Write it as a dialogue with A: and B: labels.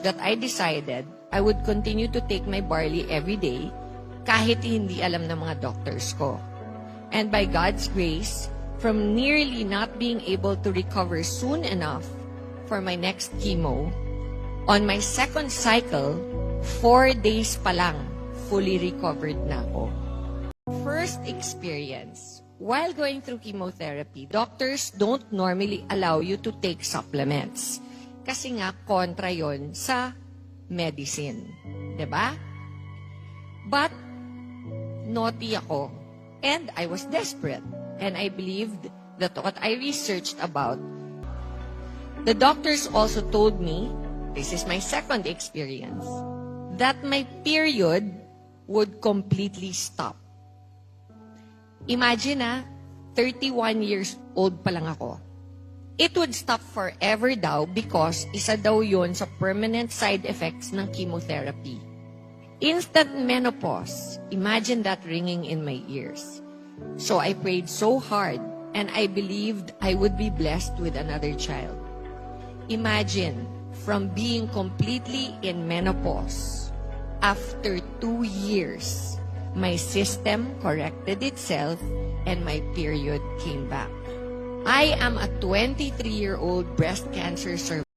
A: that I decided I would continue to take my barley every day kahit hindi alam ng mga doctors ko. And by God's grace, from nearly not being able to recover soon enough for my next chemo, on my second cycle, 4 days pa lang, fully recovered na ako. First experience, while going through chemotherapy, doctors don't normally allow you to take supplements. Kasi nga, kontra yon sa medicine. Diba? But, naughty ako. And I was desperate. And I believed that what I researched about, the doctors also told me, this is my second experience, that my period would completely stop. Imagine 31 years old pa lang ako. It would stop forever daw because isa daw yun sa permanent side effects ng chemotherapy. Instant menopause. Imagine that ringing in my ears. So I prayed so hard and I believed I would be blessed with another child. Imagine from being completely in menopause. After 2 years, my system corrected itself and my period came back. I am a 23-year-old breast cancer survivor.